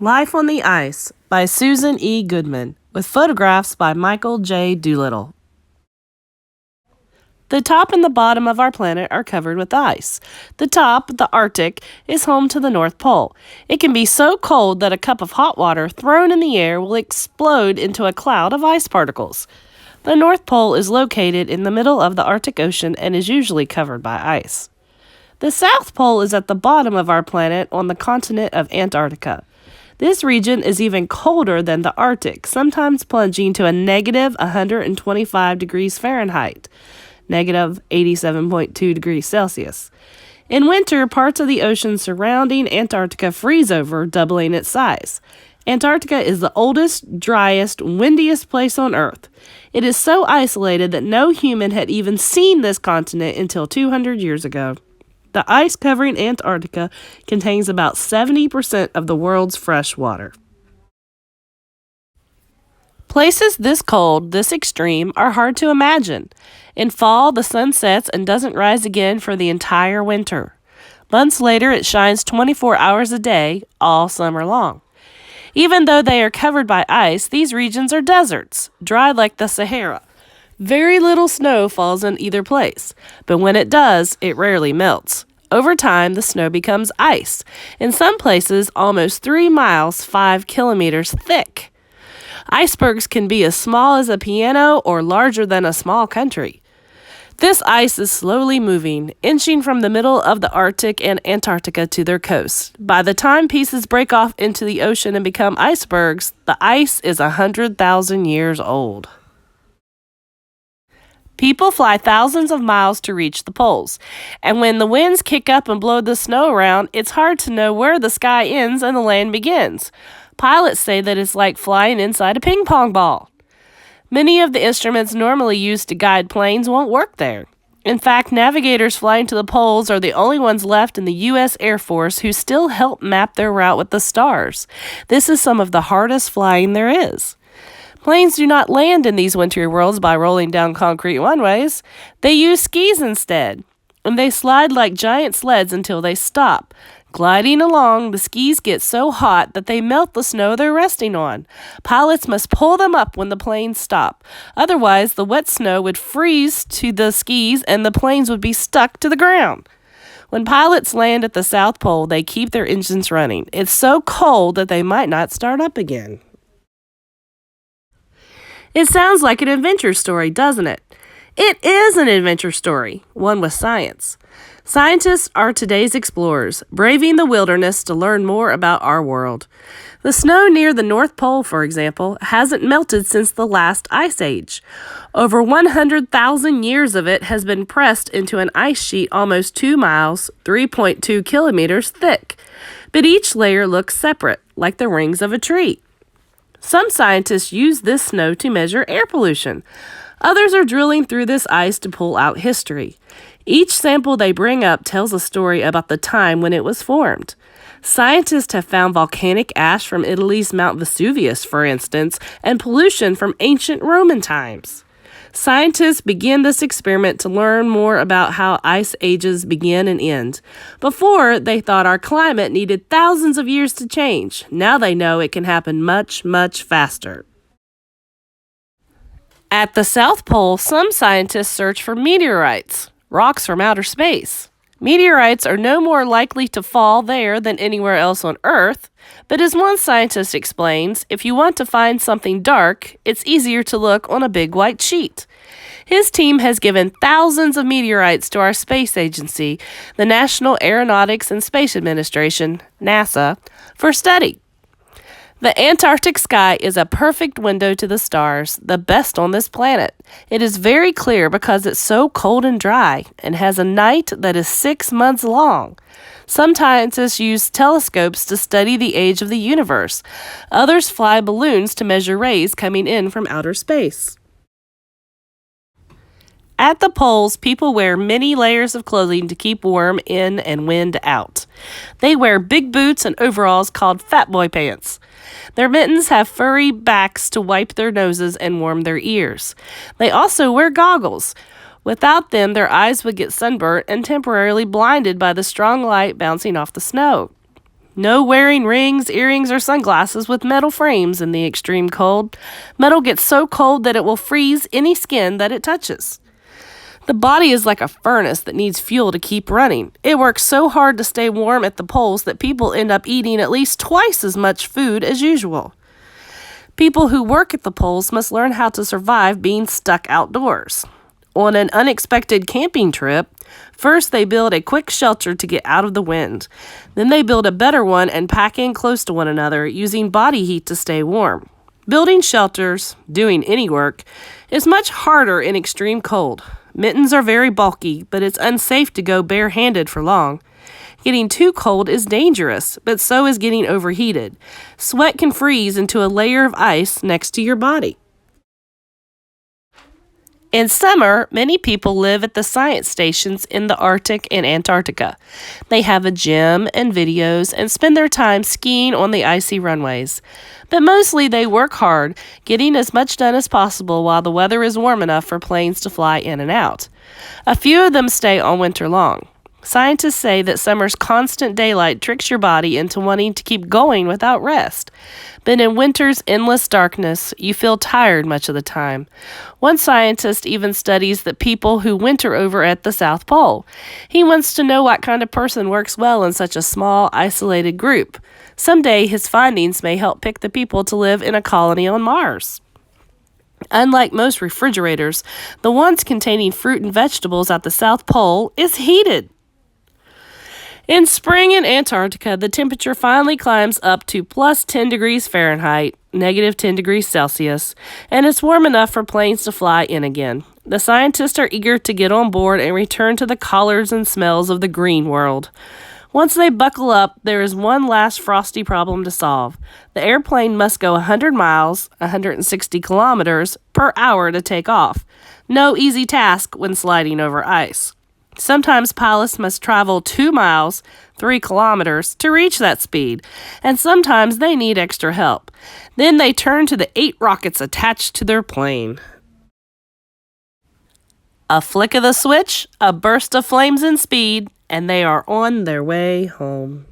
Life on the Ice by Susan E. Goodman, with photographs by Michael J. Doolittle. The top and the bottom of our planet are covered with ice. The top, the Arctic, is home to the North Pole. It can be so cold that a cup of hot water thrown in the air will explode into a cloud of ice particles. The North Pole is located in the middle of the Arctic Ocean and is usually covered by ice. The South Pole is at the bottom of our planet on the continent of Antarctica. This region is even colder than the Arctic, sometimes plunging to a negative 125 degrees Fahrenheit, negative 87.2 degrees Celsius. In winter, parts of the ocean surrounding Antarctica freeze over, doubling its size. Antarctica is the oldest, driest, windiest place on Earth. It is so isolated that no human had even seen this continent until 200 years ago. The ice covering Antarctica contains about 70% of the world's fresh water. Places this cold, this extreme, are hard to imagine. In fall, the sun sets and doesn't rise again for the entire winter. Months later, it shines 24 hours a day, all summer long. Even though they are covered by ice, these regions are deserts, dry like the Sahara. Very little snow falls in either place, but when it does, it rarely melts. Over time, the snow becomes ice, in some places almost 3 miles, 5 kilometers thick. Icebergs can be as small as a piano or larger than a small country. This ice is slowly moving, inching from the middle of the Arctic and Antarctica to their coasts. By the time pieces break off into the ocean and become icebergs, the ice is 100,000 years old. People fly thousands of miles to reach the poles, and when the winds kick up and blow the snow around, it's hard to know where the sky ends and the land begins. Pilots say that it's like flying inside a ping pong ball. Many of the instruments normally used to guide planes won't work there. In fact, navigators flying to the poles are the only ones left in the U.S. Air Force who still help map their route with the stars. This is some of the hardest flying there is. Planes do not land in these wintry worlds by rolling down concrete runways. They use skis instead, and they slide like giant sleds until they stop. Gliding along, the skis get so hot that they melt the snow they're resting on. Pilots must pull them up when the planes stop. Otherwise, the wet snow would freeze to the skis and the planes would be stuck to the ground. When pilots land at the South Pole, they keep their engines running. It's so cold that they might not start up again. It sounds like an adventure story, doesn't it? It is an adventure story, one with science. Scientists are today's explorers, braving the wilderness to learn more about our world. The snow near the North Pole, for example, hasn't melted since the last ice age. Over 100,000 years of it has been pressed into an ice sheet almost 2 miles, 3.2 kilometers thick. But each layer looks separate, like the rings of a tree. Some scientists use this snow to measure air pollution. Others are drilling through this ice to pull out history. Each sample they bring up tells a story about the time when it was formed. Scientists have found volcanic ash from Italy's Mount Vesuvius, for instance, and pollution from ancient Roman times. Scientists begin this experiment to learn more about how ice ages begin and end. Before, they thought our climate needed thousands of years to change. Now they know it can happen much, much faster. At the South Pole, some scientists search for meteorites, rocks from outer space. Meteorites are no more likely to fall there than anywhere else on Earth, but as one scientist explains, if you want to find something dark, it's easier to look on a big white sheet. His team has given thousands of meteorites to our space agency, the National Aeronautics and Space Administration, NASA, for study. The Antarctic sky is a perfect window to the stars, the best on this planet. It is very clear because it's so cold and dry and has a night that is 6 months long. Some scientists use telescopes to study the age of the universe. Others fly balloons to measure rays coming in from outer space. At the poles, people wear many layers of clothing to keep warm in and wind out. They wear big boots and overalls called fat boy pants. Their mittens have furry backs to wipe their noses and warm their ears. They also wear goggles. Without them, their eyes would get sunburnt and temporarily blinded by the strong light bouncing off the snow. No wearing rings, earrings, or sunglasses with metal frames in the extreme cold. Metal gets so cold that it will freeze any skin that it touches. The body is like a furnace that needs fuel to keep running. It works so hard to stay warm at the poles that people end up eating at least twice as much food as usual. People who work at the poles must learn how to survive being stuck outdoors. On an unexpected camping trip, first they build a quick shelter to get out of the wind. Then they build a better one and pack in close to one another, using body heat to stay warm. Building shelters, doing any work, is much harder in extreme cold. Mittens are very bulky, but it's unsafe to go barehanded for long. Getting too cold is dangerous, but so is getting overheated. Sweat can freeze into a layer of ice next to your body. In summer, many people live at the science stations in the Arctic and Antarctica. They have a gym and videos and spend their time skiing on the icy runways. But mostly they work hard, getting as much done as possible while the weather is warm enough for planes to fly in and out. A few of them stay all winter long. Scientists say that summer's constant daylight tricks your body into wanting to keep going without rest. But in winter's endless darkness, you feel tired much of the time. One scientist even studies the people who winter over at the South Pole. He wants to know what kind of person works well in such a small, isolated group. Someday his findings may help pick the people to live in a colony on Mars. Unlike most refrigerators, the ones containing fruit and vegetables at the South Pole is heated. In spring in Antarctica, the temperature finally climbs up to plus 10 degrees Fahrenheit, negative 10 degrees Celsius, and it's warm enough for planes to fly in again. The scientists are eager to get on board and return to the colors and smells of the green world. Once they buckle up, there is one last frosty problem to solve. The airplane must go 100 miles, 160 kilometers per hour to take off. No easy task when sliding over ice. Sometimes pilots must travel 2 miles, 3 kilometers, to reach that speed, and sometimes they need extra help. Then they turn to the 8 rockets attached to their plane. A flick of the switch, a burst of flames and speed, and they are on their way home.